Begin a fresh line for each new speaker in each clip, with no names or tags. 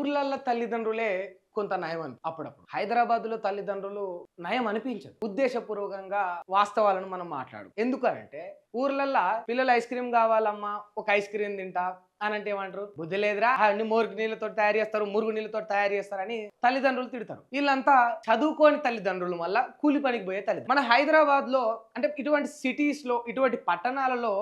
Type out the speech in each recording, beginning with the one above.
ఊర్లల్లో తల్లిదండ్రులే కొంత నయం అప్పుడప్పుడు హైదరాబాద్లో తల్లిదండ్రులు నయం అనిపించదు. ఉద్దేశపూర్వకంగా వాస్తవాలను మనం మాట్లాడు. ఎందుకనంటే ఊర్లల్లో పిల్లలు ఐస్ క్రీమ్ కావాలమ్మా, ఒక ఐస్ క్రీమ్ తింటా అని అంటే ఏమంటారు, బుద్ధి లేదురా, అన్ని మోరుగు నీళ్ళతో తయారు చేస్తారు, మురుగు నీళ్ళతో తయారు చేస్తారని తల్లిదండ్రులు తిడతారు. వీళ్ళంతా చదువుకోని తల్లిదండ్రులు వల్ల కూలి పనికి పోయే తల్లిదండ్రులు. మన హైదరాబాద్ లో అంటే ఇటువంటి సిటీస్ లో, ఇటువంటి పట్టణాలలో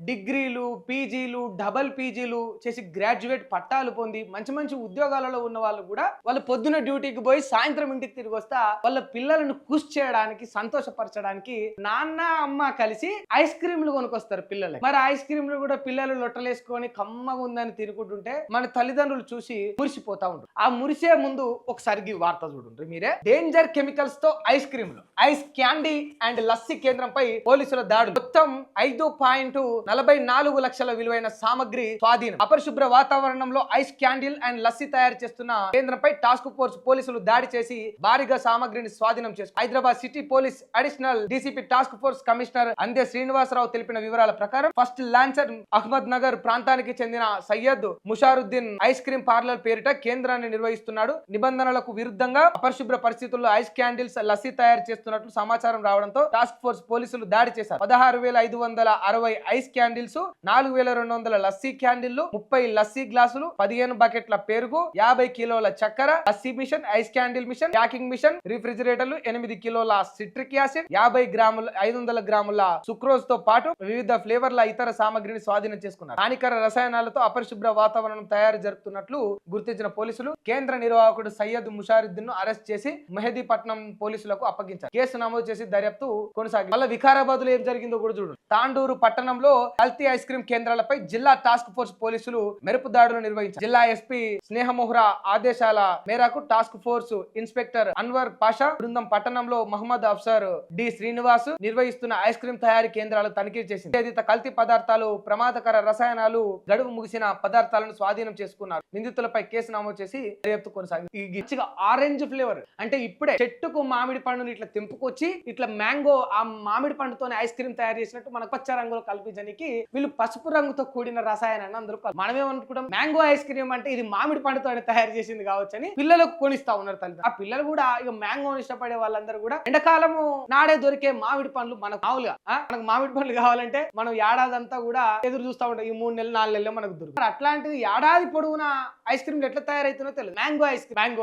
డిగ్రీలు, పీజీలు, డబల్ పీజీలు చేసి గ్రాడ్యుయేట్ పట్టాలు పొంది మంచి మంచి ఉద్యోగాలలో ఉన్న వాళ్ళు కూడా వాళ్ళు పొద్దున డ్యూటీకి పోయి సాయంత్రం ఇంటికి తిరిగి వస్తా వాళ్ళ పిల్లలను ఖుషి చేయడానికి, సంతోషపరచడానికి నాన్న అమ్మ కలిసి ఐస్ క్రీమ్లు కొనుక్కొస్తారు పిల్లలకి. మరి ఐస్ క్రీమ్లు కూడా పిల్లలు లొట్టలేసుకొని కమ్మ ఉందని తినుకుంటుంటే మన తల్లిదండ్రులు చూసి మురిసిపోతా ఉంటారు. ఆ మురిసే ముందు ఒకసారి వార్త చూడండి మీరే. డేంజర్ కెమికల్స్ తో ఐస్ క్రీమ్లు, ఐస్ క్యాండీ అండ్ లస్సీ కేంద్రంపై పోలీసుల దాడులు. మొత్తం 5.44 లక్షల విలువైన సామగ్రి స్వాధీనం. అపరిశుభ్ర వాతావరణంలో ఐస్ క్యాండిల్ అండ్ లస్సీ తయారు చేస్తున్న కేంద్రంపై టాస్క్ ఫోర్స్ పోలీసులు దాడి చేసి భారీగా సామగ్రిని స్వాధీనం చేశారు. Hyderabad city police additional DCP task force commissioner అందే శ్రీనివాసరావు తెలిపిన వివరాల ప్రకారం ఫస్ట్ లాన్సర్ అహ్మద్ నగర్ ప్రాంతానికి చెందిన సయ్యద్ ముషారుద్దీన్ ఐస్ క్రీమ్ పార్లర్ పేరిట కేంద్రాన్ని నిర్వహిస్తున్నాడు. నిబంధనలకు విరుద్ధంగా అపరిశుభ్ర పరిస్థితుల్లో ఐస్ క్యాండిల్స్, లస్సీ తయారు చేస్తున్నట్లు సమాచారం రావడంతో టాస్క్ ఫోర్స్ పోలీసులు దాడి చేశారు. 16,560 ఐస్ క్యాండిల్స్, 4,200 లస్సీ క్యాండిల్లు, 30 లస్సీ గ్లాసులు, 15 బకెట్ల పెరుగు, 50 కిలోల చక్కెర, lassi machine, ice candle machine, packing machine, రిఫ్రిజిరేటర్లు, 8 కిలోల సిట్రిక్ యాసిడ్, 500 గ్రాముల సుక్రోజ్ తో పాటు వివిధ ఫ్లేవర్ల ఇతర సామగ్రిని స్వాధీనం చేసుకున్నారు. హానికర రసాయనాలతో అపరిశుభ్ర వాతావరణం తయారు జరుపుతున్నట్లు గుర్తించిన పోలీసులు కేంద్ర నిర్వాహకుడు సయ్యద్ ముషారుద్దీన్ ను అరెస్ట్ చేసి మెహదీపట్నం పోలీసులకు అప్పగించారు. కేసు నమోదు చేసి దర్యాప్తు కొనసాగింది. మళ్ళీ వికారాబాద్ లో ఏం జరిగిందో కూడా చూడండి. తాండూరు పట్టణంలో కల్తీ ఐస్ క్రీమ్ కేంద్రాలపై జిల్లా టాస్క్ ఫోర్స్ పోలీసులు మెరుపు దాడులు నిర్వహించారు. జిల్లా ఎస్పీ స్నేహమోహ్రా ఆదేశాల మేరకు task force inspector Anwar Pasha బృందం పట్టణంలో మహమ్మద్ అఫ్సర్ డి శ్రీనివాస్ నిర్వహిస్తున్న ఐస్ క్రీమ్ తయారీ కేంద్రాలు తనిఖీ చేసింది. నిషేధిత కల్తీ పదార్థాలు, ప్రమాదకర రసాయనాలు, గడువు ముగిసిన పదార్థాలను స్వాధీనం చేసుకున్నారు. నిందితులపై కేసు నమోదు చేసి దర్యాప్తు కొనసాగింది. ఈ గిచ్చిగా ఆరెంజ్ ఫ్లేవర్ అంటే ఇప్పుడే చెట్టుకు మామిడి పండుని ఇట్లా తెంపుకొచ్చి ఇట్లా మ్యాంగో, ఆ మామిడి పండుతోనే ఐస్ క్రీమ్ తయారు చేసినట్టు మనకు పచ్చ రంగులో కల్పించడానికి వీళ్ళు పసుపు రంగుతో కూడిన రసాయనాన్ని అందరూ మనమేమనుకుంటాం, మ్యాంగో ఐస్ క్రీమ్ అంటే ఇది మామిడి పండుతో తయారు చేసింది కావచ్చు అని పిల్లలకు కొనిస్తా ఉన్నారు తల్లి. ఆ పిల్లలు కూడా ఇక మ్యాంగోని ఇష్టపడే వాళ్ళందరూ కూడా ఎండాకాలము నాడే దొరికే మామిడి పండ్లు మనకు మామూలుగా మనకు మామిడి పండ్లు కావాలంటే మనం ఏడాదంతా కూడా ఎదురు చూస్తూ ఉంటాం. ఈ 3 నెలలు 4 నెలలు మనకు దొరుకుతుంది. అట్లాంటిది ఏడాది పొడవునా ఐస్ క్రీమ్లు ఎట్లా తయారైతుందో తెలియదు. మ్యాంగో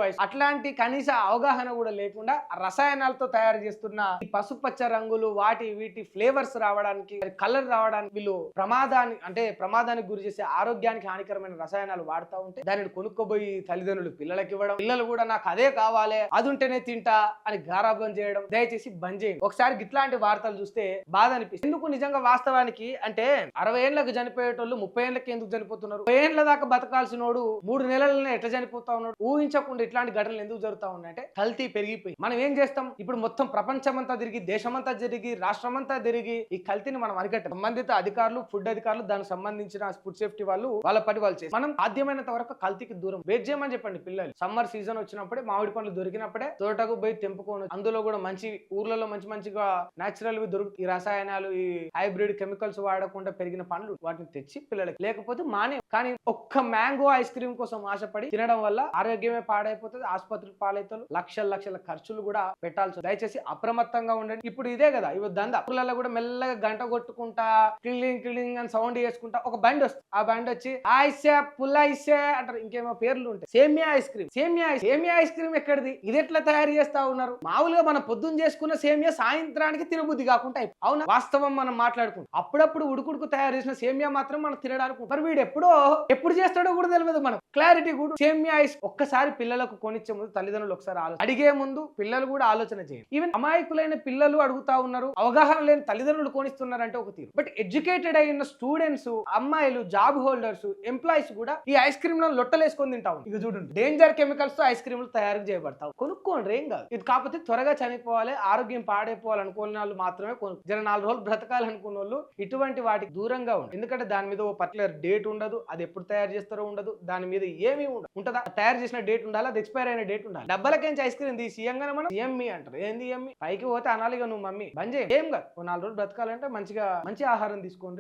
ఐస్ అట్లాంటి కనీస అవగాహన కూడా లేకుండా రసాయనాలతో తయారు చేస్తున్న ఈ పసుపచ్చ రంగులు, వాటి వీటి ఫ్లేవర్స్ రావడానికి, కలర్ రావడానికి వీళ్ళు ప్రమాదానికి గురి చేసే, ఆరోగ్యానికి హానికరమైన రసాయనాలు వాడుతూ ఉంటే దానిని కొనుక్కోబోయి తల్లిదండ్రులు పిల్లలకి ఇవ్వడం, పిల్లలు కూడా నాకు అదే కావాలి, అది ఉంటేనే తింటా అని గారాబం చేయడం దయచేసి బంద్ చేయండి. ఒకసారి ఇట్లాంటి వార్తలు చూస్తే బాధ అనిపిస్తుంది. ఎందుకు నిజంగా వాస్తవానికి అంటే 60 ఏళ్ళకి చనిపోయేటోళ్ళు 30 ఏళ్ళకి ఎందుకు చనిపోతున్నారు? 30 ఏళ్ళ దాకా బతకాల్సినోడు 3 నెలలనే ఎట్లా చనిపోతా ఉన్నాడు? ఊహించకుండా ఇట్లాంటి ఘటనలు ఎందుకు జరుగుతా ఉన్నాయంటే కల్తీ పెరిగిపోయి మనం ఏం చేస్తాం, ఇప్పుడు మొత్తం ప్రపంచమంతా తిరిగి, దేశమంతా తిరిగి, రాష్ట్రమంతా తిరిగి ఈ కల్తీని మనం అరికట్టాం. సంబంధిత అధికారులు, ఫుడ్ అధికారులు, దానికి సంబంధించిన ఫుడ్ సేఫ్టీ వాళ్ళు వాళ్ళ పని వాళ్ళు చేసి మనం సాధ్యమైనంత వరకు కల్తీకి దూరం వెయిట్ చేయమని చెప్పండి. పిల్లలు సమ్మర్ సీజన్ వచ్చినప్పుడే మామిడి పండ్లు దొరికినప్పుడే తోటకు పోయి తెంపుకోను. అందులో కూడా మంచి ఊర్లలో మంచిగా నేచురల్ దొరుకుతాయి. ఈ రసాయనాలు, ఈ హైబ్రిడ్ కెమికల్స్ వాడకుండా పెరిగిన పండ్లు వాటిని తెచ్చి పిల్లలకి, లేకపోతే మానే. కానీ ఒక్క మ్యాంగో ఐస్ క్రీమ్ కోసం ఆశపడి తినడం వల్ల ఆరోగ్యమే పాడైపోతుంది, ఆసుపత్రులు పాలైతారు, లక్షల ఖర్చులు కూడా పెట్టాల్సి. దయచేసి అప్రమత్తంగా ఉండండి. ఇప్పుడు ఇదే కదా ఇవి దందా. ఊర్లలో కూడా మెల్లగా గంట కొట్టుకుంటా క్లింగ్ అని సౌండ్ చేసుకుంటా ఒక బండి వస్తుంది. ఆ బండి వచ్చి ఐసే పుల్ల ఐసే అంటారు, ఇంకేమో పేర్లు ఉంటాయి. సేమియా ఐస్ క్రీమ్ ఎక్కడిది? ఇది ఎట్లా తయారు చేస్తా ఉన్నారు? మామూలుగా మనం పొద్దున్న చేసుకున్న సేమియా సాయంత్రానికి తినబుద్ధి కాకుండా అవునా? వాస్తవం మనం మాట్లాడుకుంటాం. అప్పుడప్పుడు ఉడుకుడుకు తయారు చేసిన సేమియా మాత్రం మనం తినడానికి, మరి వీడు ఎప్పుడు చేస్తాడో కూడా తెలియదు. మనం క్లారిటీ కూడా సేమియా ఐస్ ఒక్కసారి పిల్లలకు కొనిచ్చే ముందు తల్లిదండ్రులు ఒకసారి అడిగే ముందు పిల్లలు కూడా ఆలోచన చేయండి. ఈవెన్ అమాయకులైన పిల్లలు అడుగుతా ఉన్నారు, అవగాహన లేని తల్లిదండ్రులు కొనిస్తున్నారంటే ఒక తీరు. బట్ ఎడ్యుకేటెడ్ అయిన స్టూడెంట్స్, అమ్మాయిలు, జాబ్ హోల్డర్స్, ఎంప్లాయీస్ కూడా ఈ ఐస్ క్రీమ్ లో లొట్టలేసుకొని తింటా ఉన్నారు. ఇది చూడండి, డేంజర్ కెమికల్స్ తో ఐస్ క్రీమ్లు తయారు చేయబడతావు. కొనుక్కోండి, ఏం కాదు. ఇది కాకపోతే త్వరగా చనిపోవాలి, ఆరోగ్యం పాడైపోవాలి అనుకున్న వాళ్ళు మాత్రమే కొనుక్కో. 4 రోజులు బ్రతకాలనుకున్న వాళ్ళు ఇటువంటి వాటికి దూరంగా ఉండాలి. ఎందుకంటే దాని మీద ఓ పర్టికులర్ డేట్ ఉండదు, అది ఎప్పుడు తయారు చేస్తారో ఉండదు, దాని మీద ఏమీ ఉండదు. ఉంటుందా? తయారు చేసిన డేట్ ఉండాలి, అది ఎక్స్పైర్ అయిన డేట్ ఉండాలి. డబ్బలకేంచి ఐస్ క్రీమ్ తీసి ఇయ్యంగానే మనం ఎమ్మి అంటారు. ఏంది ఎమ్మి? పైకి పోతే అనాలిగా నువ్వు మమ్మీ బంద్ చేయి. ఏం కాదు. 4 రోజులు బ్రతకాలంటే మంచి ఆహారం తీసుకోండి.